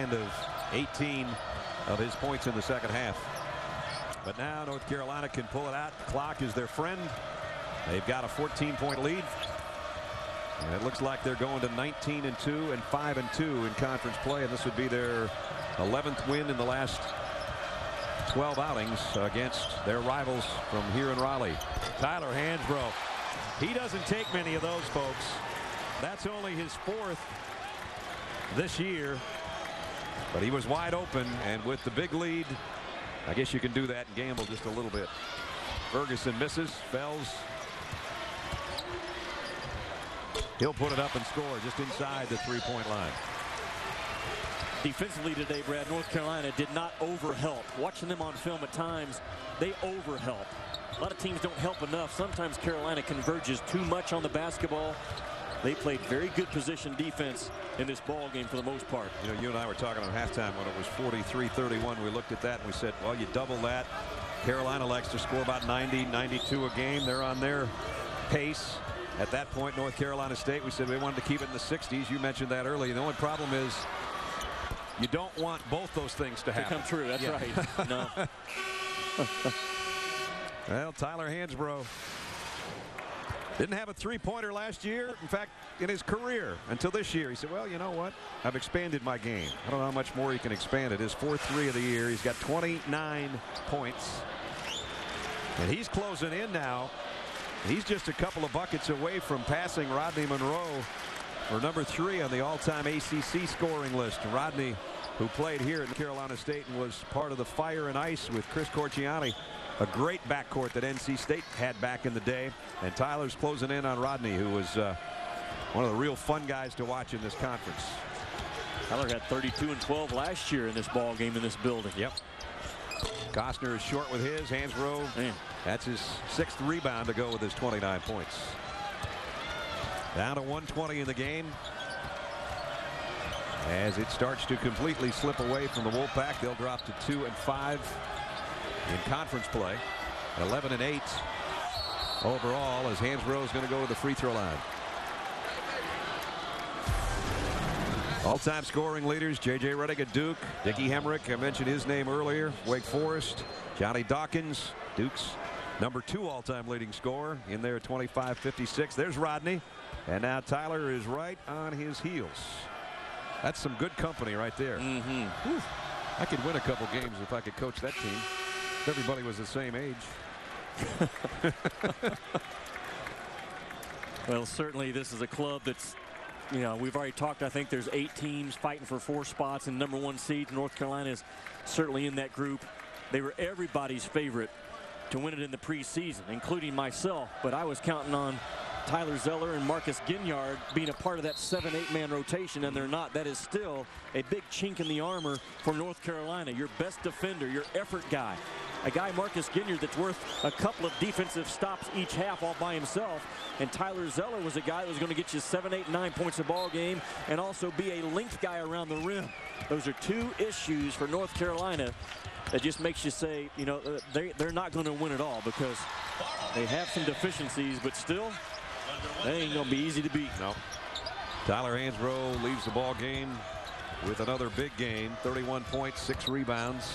command of 18 of his points in the second half. But now North Carolina can pull it out. The clock is their friend. They've got a 14-point lead. And it looks like they're going to 19-2 and 5-2 in conference play. And this would be their 11th win in the last 12 outings against their rivals from here in Raleigh. Tyler Hansbrough. He doesn't take many of those, folks. That's only his 4th this year. But he was wide open, and with the big lead, I guess you can do that and gamble just a little bit. Ferguson misses. Fells. He'll put it up and score just inside the three-point line. Defensively today, Brad, North Carolina did not overhelp. Watching them on film at times, they overhelp. A lot of teams don't help enough. Sometimes Carolina converges too much on the basketball. They played very good position defense in this ball game for the most part. You know, you and I were talking on halftime when it was 43-31. We looked at that and we said, well, you double that. Carolina likes to score about 90, 92 a game. They're on their pace. At that point, North Carolina State, we said we wanted to keep it in the 60s. You mentioned that earlier. The only problem is you don't want both those things to happen. Come true. That's right. No. Well, Tyler Hansbrough didn't have a three-pointer last year. In fact, in his career until this year, he said, well, you know what? I've expanded my game. I don't know how much more he can expand it. His 4th three of the year. He's got 29 points. And he's closing in now. He's just a couple of buckets away from passing Rodney Monroe for number 3 on the all-time ACC scoring list. Rodney, who played here at Carolina State and was part of the Fire and Ice with Chris Corciani, a great backcourt that NC State had back in the day. And Tyler's closing in on Rodney, who was one of the real fun guys to watch in this conference. Tyler had 32 and 12 last year in this ball game in this building. Yep. Costner is short with his. Hansbrough, that's his 6th rebound to go with his 29 points. Down to 120 in the game. As it starts to completely slip away from the Wolfpack, they'll drop to 2 and 5 in conference play. 11 and 8 overall, as Hansbrough is going to go to the free throw line. All-time scoring leaders: J.J. Redick at Duke, Dickie Hemrick, I mentioned his name earlier, Wake Forest, Johnny Dawkins, Duke's number 2 all-time leading scorer, in there at 25-56. There's Rodney, and now Tyler is right on his heels. That's some good company right there. I could win a couple games if I could coach that team. If everybody was the same age. Well, certainly this is a club that's, you know, we've already talked. I think there's 8 teams fighting for 4 spots in number 1 seed. North Carolina is certainly in that group. They were everybody's favorite to win it in the preseason, including myself. But I was counting on Tyler Zeller and Marcus Ginyard being a part of that 7-8 man rotation, and they're not. That is still a big chink in the armor for North Carolina. Your best defender, your effort guy, a guy, Marcus Ginyard, that's worth a couple of defensive stops each half all by himself. And Tyler Zeller was a guy that was going to get you 7, 8, 9 points a ball game and also be a length guy around the rim. Those are 2 issues for North Carolina that just makes you say, you know, they're not going to win it all, because they have some deficiencies, but still, they ain't going to be easy to beat. No. Tyler Hansbrough leaves the ball game with another big game, 31 points, 6 rebounds.